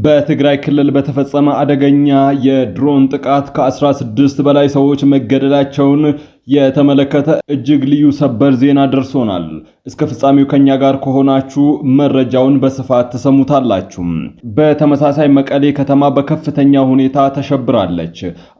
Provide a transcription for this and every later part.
በትግራይ ክልል በተፈጸመ አደገኛ የድሮን ጥቃት ከ16 በላይ ሰዎች መገደላቸውን የተመለከተ እጅግ ልዩ ሰበር ዜና ደርሶናል። እስከ ፍጻሜው ከኛ ጋር ከሆናችሁ መረጃውን በስፋት ተሰሙታላችሁ። በተመሳሳይ መቀሌ ከተማ በከፍተኛ ሁኔታ ተሸብራለች።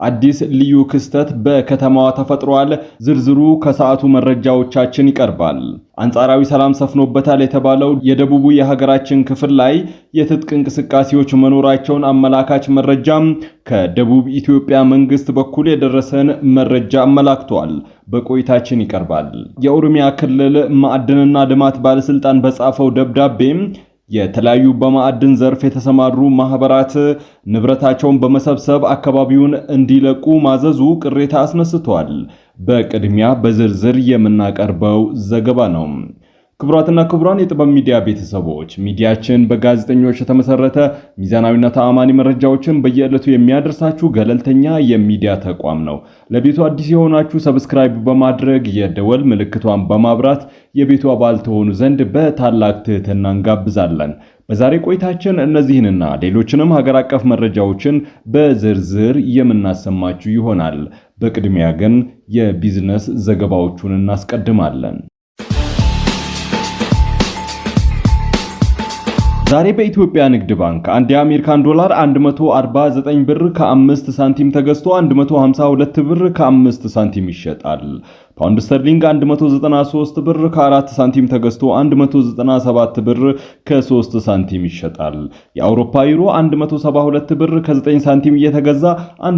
አዲስ ልዩ ክስተት በከተማዋ ተፈጥሯል። ዝርዝሩ ከሰዓቱ መረጃዎቻችን ይቀርባል። አንጻራዊ ሰላም ሰፍኖበታል የተባለው የደቡቡ የሀገራችን ክፍል ላይ የትጥቅ እንቅስቃሴዎች መኖራቸውን አመላካች መረጃም ከደቡብ ኢትዮጵያ መንግስት በኩል የደረሰን መረጃ አመላክቷል። በቆይታችን ይቀርባል። የኦሮሚያ ክልል ማዕድንና ልማት ባለስልጣን በጻፈው ደብዳቤ የተለያዩ በማዕድን ዘርፍ የተሰማሩ ማህበራት ንብረታቸውን በመሰብሰብ አካባቢውን እንዲለቁ ማዘዙ ቅሬታ አስነስቷል። በቅድሚያ በዝርዝር የምናቀርበው ዘገባ ነው። ክቡራትና ክቡራን የጥበብ ሚዲያ ቤተሰቦች፣ ሚዲያችን በጋዜጠኞች የተመሰረተ ሚዛናዊና ተአማኒ መረጃዎችን በየዕለቱ የሚያደርሳችሁ ገለልተኛ የሚዲያ ተቋም ነው። ለቤቱ አዲስ የሆናችሁ ሰብስክራይብ በማድረግ የደወል ምልክቷን በማብራት የቤቱ አባል ተሆኑ ዘንድ በታላቅ ትህትና እንጋብዛለን። በዛሬ ቆይታችን እነዚህንና ሌሎችንም ሀገር አቀፍ መረጃዎችን በዝርዝር የምናሰማችሁ ይሆናል። በቅድሚያ ግን የቢዝነስ ዘገባዎቹን እናስቀድማለን። ዛሬ በኢትዮጵያ ንግድ ባንክ አንድ የአሜሪካን ዶላር 149 ብር ከ5 ሳንቲም ተገዝቶ 152 ብር ከ5 ሳንቲም ይሸጣል። ፓውንድ ስተርሊንግ 193 ብር ከ4 ሳንቲም ተገዝቶ 197 ብር ከ3 ሳንቲም ይሸጣል። የአውሮፓ ዩሮ 172 ብር ከ9 ሳንቲም እየተገዛ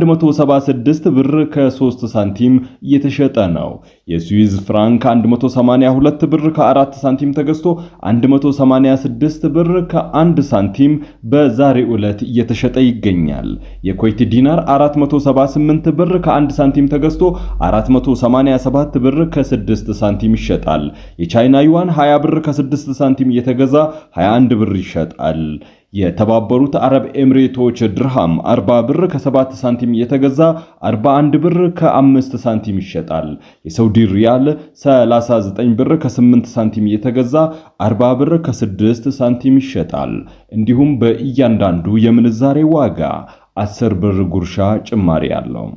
176 ብር ከ3 ሳንቲም እየተሸጠ ነው። የስዊዝ ፍራንክ 182 ብር ከ4 ሳንቲም ተገዝቶ 186 ብር ከ1 ሳንቲም በዛሬው ዕለት እየተሸጠ ይገኛል። የኩዌት ዲናር 478 ብር ከ1 ሳንቲም ተገዝቶ 487 ብር ከ6 ሳንቲም ይሸጣል። የቻይና ዩዋን 20 ብር ከ6 ሳንቲም እየተገዛ 21 ብር ይሸጣል። የተባበሩት አረብ ኤምሬቶች ድርሃም 40 ብር ከ7 ሳንቲም እየተገዛ 41 ብር ከ5 ሳንቲም ይሸጣል። የሳውዲ ሪያል 39 ብር ከ8 ሳንቲም እየተገዛ 40 ብር ከ6 ሳንቲም ይሸጣል። እንዲሁም በእያንዳንዱ የምንዛሬ ዋጋ 10 ብር ጉርሻ ጭማሪ አለው።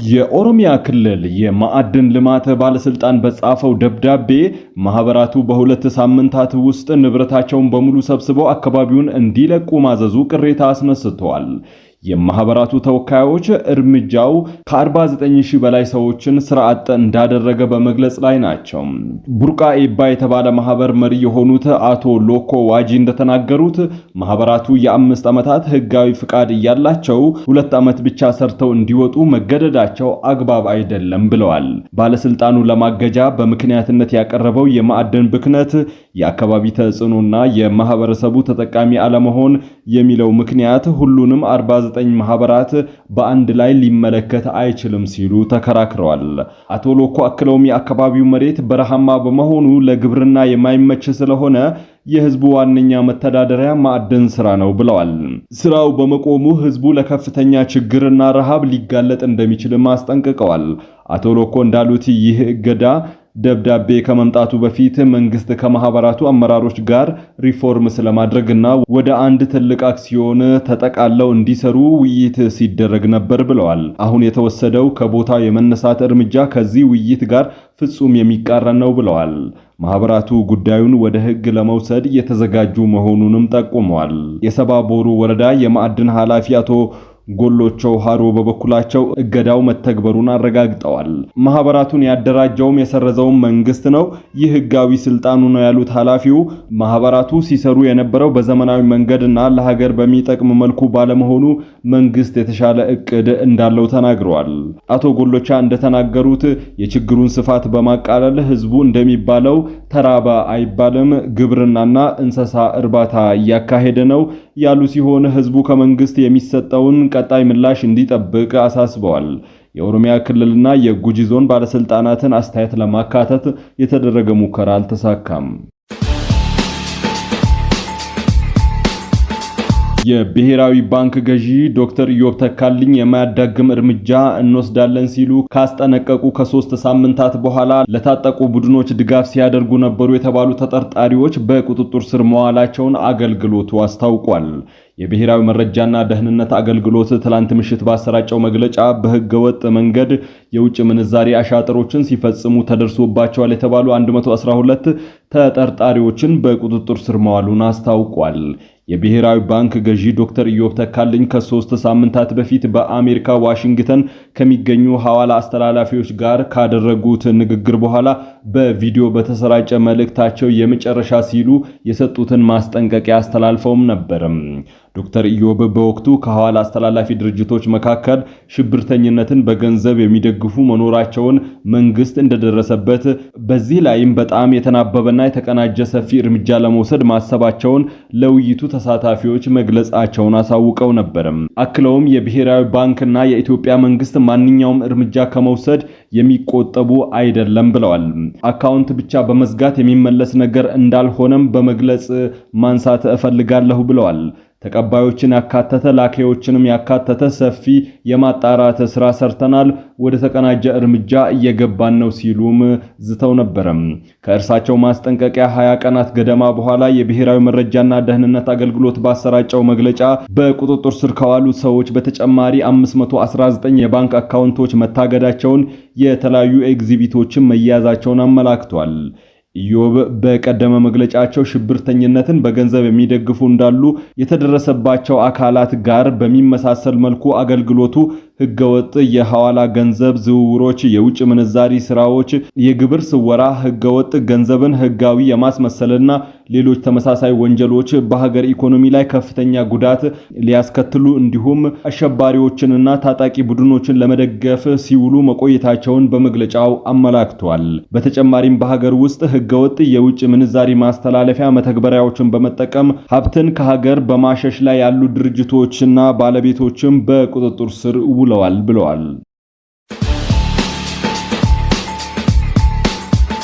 የኦሮሚያ ክልል የማዕድን ልማት ባለስልጣን በጻፈው ደብዳቤ ማህበራቱ በሁለት ሳምንታት ውስጥ ንብረታቸውን በሙሉ ሰብስበው አካባቢውን እንዲለቁ ማዘዙ ቅሬታ አስነስተዋል። የማህበራቱ ተወካዮች እርምጃው ከ49000 በላይ ሰዎችን ስራ አጥ እንዳደረገ በመግለጽ ላይ ናቸው። ቡርቃ ኤባ የተባለ ማህበር መሪ የሆኑት አቶ ሎኮ ዋጂ እንደተናገሩት ማህበራቱ የ5 ዓመታት ህጋዊ ፍቃድ እያላቸው 2 ዓመት ብቻ ሰርተው እንዲወጡ መገደዳቸው አግባብ አይደለም ብለዋል። ባለስልጣኑ ለማገጃ በምክንያትነት ያቀረበው የማዕድን ብክነት፣ የአካባቢ ተጽዕኖና የማህበረሰቡ ተጠቃሚ አለመሆን የሚለው ምክንያት ሁሉንም 49 ማህበራት በአንድ ላይ ሊመለከት አይችልም ሲሉ ተከራክረዋል። አቶ ሎኮ አክለውም የአካባቢው መሬት በረሃማ በመሆኑ ለግብርና የማይመች ስለሆነ የህዝቡ ዋነኛ መተዳደሪያ ማዕድን ስራ ነው ብለዋል። ስራው በመቆሙ ህዝቡ ለከፍተኛ ችግርና ረሃብ ሊጋለጥ እንደሚችልም አስጠንቅቀዋል። አቶ ሎኮ እንዳሉት ይህ እገዳ ደብዳቤ ከመምጣቱ በፊት መንግስት ከማህበራቱ አመራሮች ጋር ሪፎርም ስለማድረግና ወደ አንድ ትልቅ አክሲዮን ተጠቃለው እንዲሰሩ ውይይት ሲደረግ ነበር ብለዋል። አሁን የተወሰደው ከቦታ የመነሳት እርምጃ ከዚህ ውይይት ጋር ፍጹም የሚቃረን ነው ብለዋል። ማህበራቱ ጉዳዩን ወደ ህግ ለመውሰድ የተዘጋጁ መሆኑንም ጠቁመዋል። የሰባቦሩ ወረዳ የማዕድን ኃላፊ አቶ ጎሎቾ ሃሮ በበኩላቸው እገዳው መተግበሩን አረጋግጠዋል። ማህበራቱን ያደራጀውም የሰረዘው መንግስት ነው፣ ይህ ህጋዊ ስልጣኑ ነው ያሉት ኃላፊው ማህበራቱ ሲሰሩ የነበረው በዘመናዊ መንገድና ለሀገር በሚጠቅም መልኩ ባለመሆኑ መንግስት የተሻለ እቅድ እንዳለው ተናግረዋል። አቶ ጎሎቻ እንደተናገሩት የችግሩን ስፋት በማቃለል ህዝቡ እንደሚባለው ተራባ አይባልም፣ ግብርናና እንስሳ እርባታ እያካሄደ ነው ያሉ ሲሆን ህዝቡ ከመንግስት የሚሰጠውን ቀጣይ ምላሽ እንዲጠብቅ አሳስበዋል። የኦሮሚያ ክልልና የጉጂ ዞን ባለስልጣናትን አስተያየት ለማካተት የተደረገ ሙከራ አልተሳካም። የብሔራዊ ባንክ ገዢ ዶክተር ኢዮብ ተካልኝ የማያዳግም እርምጃ እንወስዳለን ሲሉ ካስጠነቀቁ ከ3 ሳምንታት በኋላ ለታጠቁ ቡድኖች ድጋፍ ሲያደርጉ ነበሩ የተባሉ ተጠርጣሪዎች በቁጥጥር ስር መዋላቸውን አገልግሎቱ አስታውቋል። የብሔራዊ መረጃና ደህንነት አገልግሎት ትላንት ምሽት ባሰራጨው መግለጫ በህገወጥ መንገድ የውጭ ምንዛሪ አሻጥሮችን ሲፈጽሙ ተደርሶባቸዋል የተባሉ 112 ተጠርጣሪዎችን በቁጥጥር ስር መዋሉን አስታውቋል። የብሔራዊ ባንክ ገዢ ዶክተር ኢዮብ ተካልኝ ከ3 ሳምንታት በፊት በአሜሪካ ዋሽንግተን ከሚገኙ ሐዋላ አስተላላፊዎች ጋር ካደረጉት ንግግር በኋላ በቪዲዮ በተሰራጨ መልእክታቸው የመጨረሻ ሲሉ የሰጡትን ማስጠንቀቂያ አስተላልፈውም ነበር። ዶክተር ኢዮብ በወቅቱ ከሐዋላ አስተላላፊ ድርጅቶች መካከል ሽብርተኝነትን በገንዘብ የሚደግፉ መኖራቸውን መንግስት እንደደረሰበት፣ በዚህ ላይም በጣም የተናበበና የተቀናጀ ሰፊ እርምጃ ለመውሰድ ማሰባቸውን ለውይይቱ ተሳታፊዎች መግለጻቸውን አሳውቀው ነበር። አክለውም የብሔራዊ ባንክና የኢትዮጵያ መንግስት ማንኛውም እርምጃ ከመውሰድ የሚቆጠቡ አይደለም ብለዋል። አካውንት ብቻ በመዝጋት የሚመለስ ነገር እንዳልሆነም በመግለጽ ማንሳት እፈልጋለሁ ብለዋል። ተቀባዮችን ያካተተ ላኪዎችንም ያካተተ ሰፊ የማጣራት ስራ ሰርተናል፣ ወደ ተቀናጀ እርምጃ እየገባን ነው ሲሉም ዝተው ነበር። ከእርሳቸው ማስጠንቀቂያ 20 ቀናት ገደማ በኋላ የብሔራዊ መረጃና ደህንነት አገልግሎት ባሰራጨው መግለጫ በቁጥጥር ስር ከዋሉ ሰዎች በተጨማሪ 519 የባንክ አካውንቶች መታገዳቸውን፣ የተለያዩ ኤግዚቢቶችን መያዛቸውን አመላክቷል። ኢዮብ በቀደመ መግለጫቸው ሽብርተኝነትን በገንዘብ የሚደግፉ እንዳሉ የተደረሰባቸው አካላት ጋር በሚመሳሰል መልኩ አገልግሎቱ ህገወጥ የሐዋላ ገንዘብ ዝውውሮች፣ የውጭ ምንዛሪ ስራዎች፣ የግብር ስወራ፣ ህገወጥ ገንዘብን ህጋዊ የማስመሰልና ሌሎች ተመሳሳይ ወንጀሎች በሀገር ኢኮኖሚ ላይ ከፍተኛ ጉዳት ሊያስከትሉ እንዲሁም አሸባሪዎችንና ታጣቂ ቡድኖችን ለመደገፍ ሲውሉ መቆየታቸውን በመግለጫው አመላክቷል። በተጨማሪም በሀገር ውስጥ ህገወጥ የውጭ ምንዛሪ ማስተላለፊያ መተግበሪያዎችን በመጠቀም ሀብትን ከሀገር በማሸሽ ላይ ያሉ ድርጅቶችና ባለቤቶችም በቁጥጥር ስር ውለዋል ብለዋል።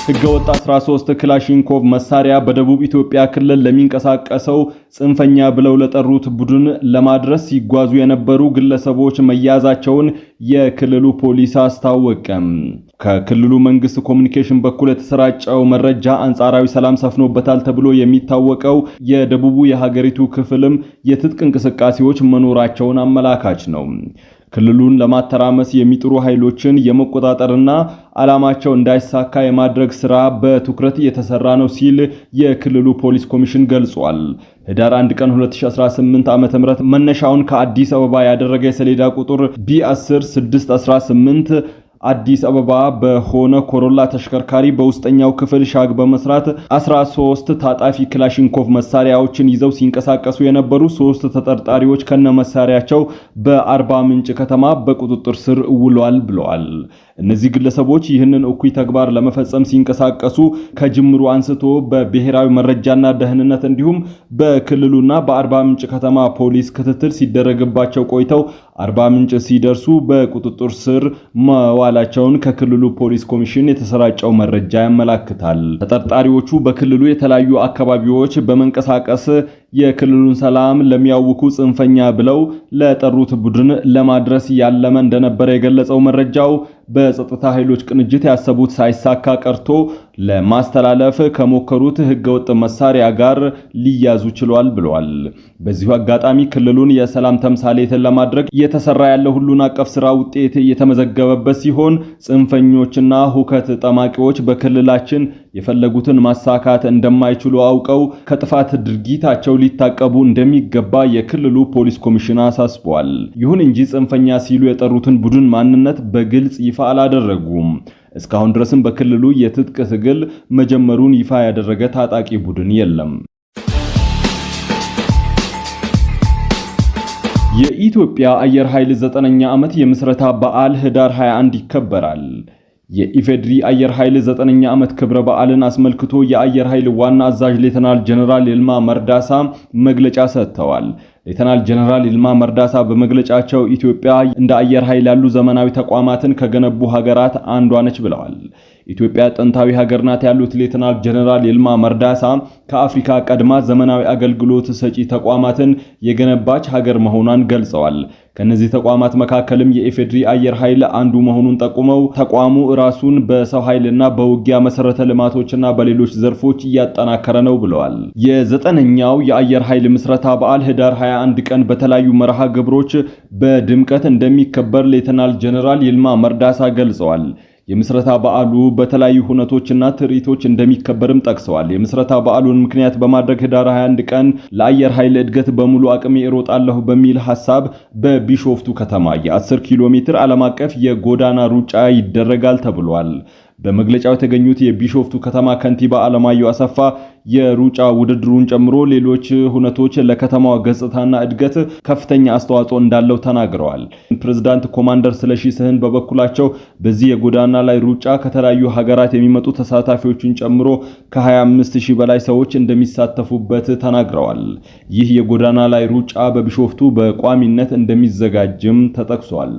ህገወጥ 13 ክላሽንኮቭ መሳሪያ በደቡብ ኢትዮጵያ ክልል ለሚንቀሳቀሰው ጽንፈኛ ብለው ለጠሩት ቡድን ለማድረስ ሲጓዙ የነበሩ ግለሰቦች መያዛቸውን የክልሉ ፖሊስ አስታወቀ። ከክልሉ መንግስት ኮሙኒኬሽን በኩል የተሰራጨው መረጃ አንጻራዊ ሰላም ሰፍኖበታል ተብሎ የሚታወቀው የደቡቡ የሀገሪቱ ክፍልም የትጥቅ እንቅስቃሴዎች መኖራቸውን አመላካች ነው። ክልሉን ለማተራመስ የሚጥሩ ኃይሎችን የመቆጣጠርና ዓላማቸው እንዳይሳካ የማድረግ ስራ በትኩረት እየተሰራ ነው ሲል የክልሉ ፖሊስ ኮሚሽን ገልጿል። ህዳር 1 ቀን 2018 ዓ.ም መነሻውን ከአዲስ አበባ ያደረገ የሰሌዳ ቁጥር B10618 አዲስ አበባ በሆነ ኮሮላ ተሽከርካሪ በውስጠኛው ክፍል ሻግ በመስራት 13 ታጣፊ ክላሽንኮቭ መሳሪያዎችን ይዘው ሲንቀሳቀሱ የነበሩ 3 ተጠርጣሪዎች ከነመሳሪያቸው በአርባ ምንጭ ከተማ በቁጥጥር ስር ውለዋል ብለዋል። እነዚህ ግለሰቦች ይህንን እኩይ ተግባር ለመፈጸም ሲንቀሳቀሱ ከጅምሩ አንስቶ በብሔራዊ መረጃና ደህንነት እንዲሁም በክልሉና በአርባ ምንጭ ከተማ ፖሊስ ክትትል ሲደረግባቸው ቆይተው አርባ ምንጭ ሲደርሱ በቁጥጥር ስር መዋላቸውን ከክልሉ ፖሊስ ኮሚሽን የተሰራጨው መረጃ ያመላክታል። ተጠርጣሪዎቹ በክልሉ የተለያዩ አካባቢዎች በመንቀሳቀስ የክልሉን ሰላም ለሚያውኩ ጽንፈኛ ብለው ለጠሩት ቡድን ለማድረስ ያለመ እንደነበረ የገለጸው መረጃው በጸጥታ ኃይሎች ቅንጅት ያሰቡት ሳይሳካ ቀርቶ ለማስተላለፍ ከሞከሩት ህገወጥ መሳሪያ ጋር ሊያዙ ችሏል ብለዋል። በዚሁ አጋጣሚ ክልሉን የሰላም ተምሳሌት ለማድረግ እየተሰራ ያለው ሁሉን አቀፍ ስራ ውጤት እየተመዘገበበት ሲሆን ጽንፈኞችና ሁከት ጠማቂዎች በክልላችን የፈለጉትን ማሳካት እንደማይችሉ አውቀው ከጥፋት ድርጊታቸው ሊታቀቡ እንደሚገባ የክልሉ ፖሊስ ኮሚሽን አሳስቧል። ይሁን እንጂ ጽንፈኛ ሲሉ የጠሩትን ቡድን ማንነት በግልጽ ይፋ አላደረጉም። እስካሁን ድረስም በክልሉ የትጥቅ ትግል መጀመሩን ይፋ ያደረገ ታጣቂ ቡድን የለም። የኢትዮጵያ አየር ኃይል 9ኛ ዓመት የምስረታ በዓል ህዳር 21 ይከበራል። የኢፌድሪ አየር ኃይል 9ኛ ዓመት ክብረ በዓልን አስመልክቶ የአየር ኃይል ዋና አዛዥ ሌተናል ጀነራል ይልማ መርዳሳ መግለጫ ሰጥተዋል። ሌተናል ጀነራል ይልማ መርዳሳ በመግለጫቸው ኢትዮጵያ እንደ አየር ኃይል ያሉ ዘመናዊ ተቋማትን ከገነቡ ሀገራት አንዷ ነች ብለዋል። ኢትዮጵያ ጥንታዊ ሀገር ናት ያሉት ሌተናል ጀነራል ይልማ መርዳሳ ከአፍሪካ ቀድማ ዘመናዊ አገልግሎት ሰጪ ተቋማትን የገነባች ሀገር መሆኗን ገልጸዋል። ከነዚህ ተቋማት መካከልም የኢፌድሪ አየር ኃይል አንዱ መሆኑን ጠቁመው ተቋሙ ራሱን በሰው ኃይልና በውጊያ መሰረተ ልማቶችና በሌሎች ዘርፎች እያጠናከረ ነው ብለዋል። የ9ኛው የአየር ኃይል ምስረታ በዓል ህዳር 21 ቀን በተለያዩ መርሃ ግብሮች በድምቀት እንደሚከበር ሌተናል ጀነራል ይልማ መርዳሳ ገልጸዋል። የምስረታ በዓሉ በተለያዩ ሁነቶችና ትርኢቶች እንደሚከበርም ጠቅሰዋል። የምስረታ በዓሉን ምክንያት በማድረግ ህዳር 21 ቀን ለአየር ኃይል እድገት በሙሉ አቅሜ እሮጣለሁ በሚል ሐሳብ በቢሾፍቱ ከተማ የ10 ኪሎ ሜትር ዓለም አቀፍ የጎዳና ሩጫ ይደረጋል ተብሏል። በመግለጫው የተገኙት የቢሾፍቱ ከተማ ከንቲባ አለማየሁ አሰፋ የሩጫ ውድድሩን ጨምሮ ሌሎች ሁነቶች ለከተማዋ ገጽታና እድገት ከፍተኛ አስተዋጽኦ እንዳለው ተናግረዋል። ፕሬዝዳንት ኮማንደር ስለሺ ስህን በበኩላቸው በዚህ የጎዳና ላይ ሩጫ ከተለያዩ ሀገራት የሚመጡ ተሳታፊዎችን ጨምሮ ከ25000 በላይ ሰዎች እንደሚሳተፉበት ተናግረዋል። ይህ የጎዳና ላይ ሩጫ በቢሾፍቱ በቋሚነት እንደሚዘጋጅም ተጠቅሷል።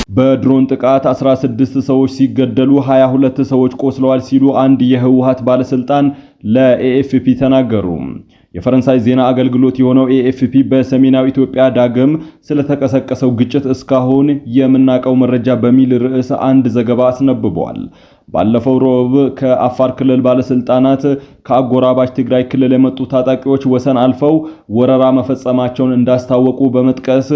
በድሮን ጥቃት 16 ሰዎች ሲገደሉ 22 ሰዎች ቆስለዋል ሲሉ አንድ የህወሓት ባለስልጣን ለኤኤፍፒ ተናገሩ። የፈረንሳይ ዜና አገልግሎት የሆነው ኤኤፍፒ በሰሜናዊ ኢትዮጵያ ዳግም ስለተቀሰቀሰው ግጭት እስካሁን የምናቀው መረጃ በሚል ርዕስ አንድ ዘገባ አስነብቧል። ባለፈው ሮብ ከአፋር ክልል ባለስልጣናት ከአጎራባች ትግራይ ክልል የመጡ ታጣቂዎች ወሰን አልፈው ወረራ መፈጸማቸውን እንዳስታወቁ በመጥቀስ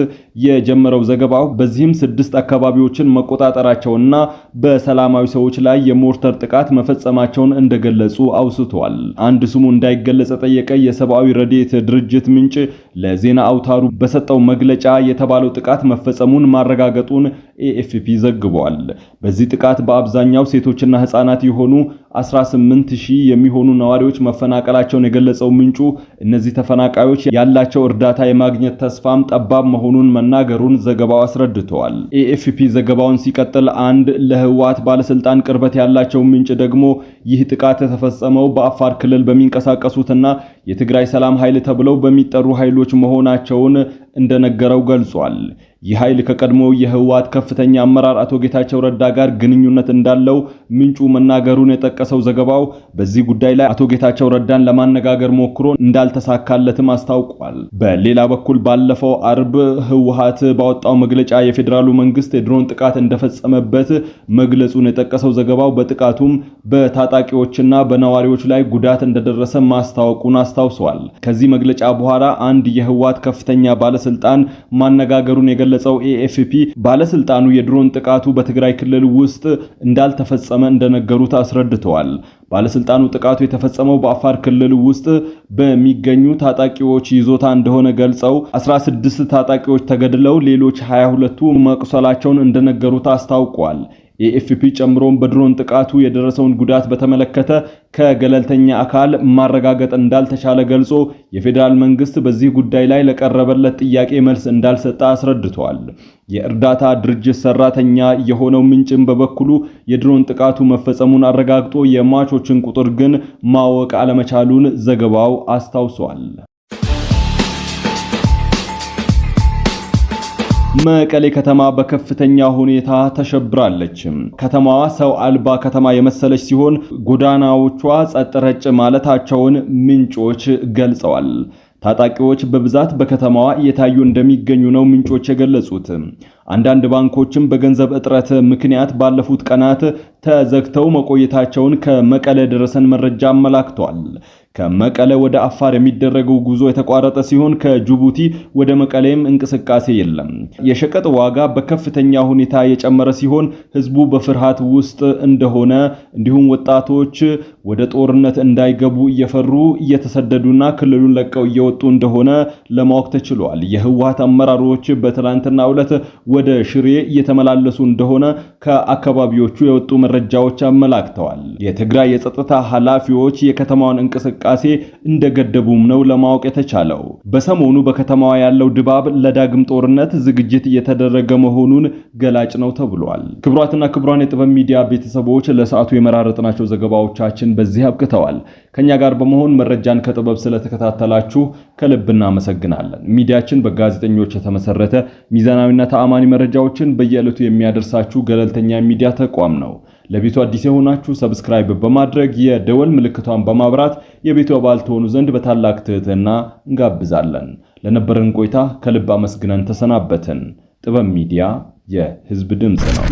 የጀመረው ዘገባው በዚህም 6 አካባቢዎችን መቆጣጠራቸውና በሰላማዊ ሰዎች ላይ የሞርተር ጥቃት መፈጸማቸውን እንደገለጹ አውስቷል። አንድ ስሙ እንዳይገለጽ ጠየቀ የሰብአዊ ረድኤት ድርጅት ምንጭ ለዜና አውታሩ በሰጠው መግለጫ የተባለው ጥቃት መፈጸሙን ማረጋገጡን ኤኤፍፒ ዘግቧል። በዚህ ጥቃት በአብዛኛው ሴቶችና ህፃናት የሆኑ 18000 የሚሆኑ ነዋሪዎች መፈናቀላቸውን የገለጸው ምንጩ እነዚህ ተፈናቃዮች ያላቸው እርዳታ የማግኘት ተስፋም ጠባብ መሆኑን መናገሩን ዘገባው አስረድቷል። ኤኤፍፒ ዘገባውን ሲቀጥል አንድ ለህወሓት ባለስልጣን ቅርበት ያላቸው ምንጭ ደግሞ ይህ ጥቃት የተፈጸመው በአፋር ክልል በሚንቀሳቀሱትና የትግራይ ሰላም ኃይል ተብለው በሚጠሩ ኃይሎች መሆናቸውን እንደነገረው ገልጿል። ይህ ኃይል ከቀድሞ የህወሓት ከፍተኛ አመራር አቶ ጌታቸው ረዳ ጋር ግንኙነት እንዳለው ምንጩ መናገሩን የጠቀሰው ዘገባው በዚህ ጉዳይ ላይ አቶ ጌታቸው ረዳን ለማነጋገር ሞክሮ እንዳልተሳካለትም አስታውቋል። በሌላ በኩል ባለፈው አርብ ህወሓት ባወጣው መግለጫ የፌዴራሉ መንግስት የድሮን ጥቃት እንደፈጸመበት መግለጹን የጠቀሰው ዘገባው በጥቃቱም በታጣቂዎችና በነዋሪዎች ላይ ጉዳት እንደደረሰ ማስታወቁን አስታውሷል። ከዚህ መግለጫ በኋላ አንድ የህወሓት ከፍተኛ ባለስልጣን ማነጋገሩን የገለጸው ኤኤፍፒ ባለስልጣኑ የድሮን ጥቃቱ በትግራይ ክልል ውስጥ እንዳልተፈጸመ እንደነገሩት አስረድተዋል። ባለስልጣኑ ጥቃቱ የተፈጸመው በአፋር ክልል ውስጥ በሚገኙ ታጣቂዎች ይዞታ እንደሆነ ገልጸው 16 ታጣቂዎች ተገድለው ሌሎች 22ቱ መቁሰላቸውን እንደነገሩት አስታውቋል። ኤኤፍፒ ጨምሮም በድሮን ጥቃቱ የደረሰውን ጉዳት በተመለከተ ከገለልተኛ አካል ማረጋገጥ እንዳልተቻለ ገልጾ የፌዴራል መንግስት በዚህ ጉዳይ ላይ ለቀረበለት ጥያቄ መልስ እንዳልሰጠ አስረድቷል። የእርዳታ ድርጅት ሰራተኛ የሆነው ምንጭም በበኩሉ የድሮን ጥቃቱ መፈጸሙን አረጋግጦ የሟቾችን ቁጥር ግን ማወቅ አለመቻሉን ዘገባው አስታውሷል። መቀሌ ከተማ በከፍተኛ ሁኔታ ተሸብራለች። ከተማዋ ሰው አልባ ከተማ የመሰለች ሲሆን ጎዳናዎቿ ጸጥ ረጭ ማለታቸውን ምንጮች ገልጸዋል። ታጣቂዎች በብዛት በከተማዋ እየታዩ እንደሚገኙ ነው ምንጮች የገለጹት። አንዳንድ ባንኮችም በገንዘብ እጥረት ምክንያት ባለፉት ቀናት ተዘግተው መቆየታቸውን ከመቀለ ደረሰን መረጃ አመላክቷል። ከመቀለ ወደ አፋር የሚደረገው ጉዞ የተቋረጠ ሲሆን ከጅቡቲ ወደ መቀሌም እንቅስቃሴ የለም። የሸቀጥ ዋጋ በከፍተኛ ሁኔታ የጨመረ ሲሆን ህዝቡ በፍርሃት ውስጥ እንደሆነ እንዲሁም ወጣቶች ወደ ጦርነት እንዳይገቡ እየፈሩ እየተሰደዱና ክልሉን ለቀው እየወጡ እንደሆነ ለማወቅ ተችሏል። የህወሓት አመራሮች በትላንትናው ዕለት ወደ ሽሬ እየተመላለሱ እንደሆነ ከአካባቢዎቹ የወጡ መረጃዎች አመላክተዋል። የትግራይ የጸጥታ ኃላፊዎች የከተማውን እንቅስቃሴ እንቅስቃሴ እንደገደቡም ነው ለማወቅ የተቻለው። በሰሞኑ በከተማዋ ያለው ድባብ ለዳግም ጦርነት ዝግጅት እየተደረገ መሆኑን ገላጭ ነው ተብሏል። ክቡራትና ክቡራን የጥበብ ሚዲያ ቤተሰቦች ለሰዓቱ የመራረጥናቸው ዘገባዎቻችን በዚህ አብቅተዋል። ከኛ ጋር በመሆን መረጃን ከጥበብ ስለተከታተላችሁ ከልብ እናመሰግናለን። ሚዲያችን በጋዜጠኞች የተመሰረተ ሚዛናዊና ተአማኒ መረጃዎችን በየዕለቱ የሚያደርሳችሁ ገለልተኛ ሚዲያ ተቋም ነው። ለቤቱ አዲስ የሆናችሁ ሰብስክራይብ በማድረግ የደወል ምልክቷን በማብራት የቤቱ አባል ትሆኑ ዘንድ በታላቅ ትህትና እንጋብዛለን። ለነበረን ቆይታ ከልብ አመስግነን ተሰናበትን። ጥበብ ሚዲያ የሕዝብ ድምጽ ነው።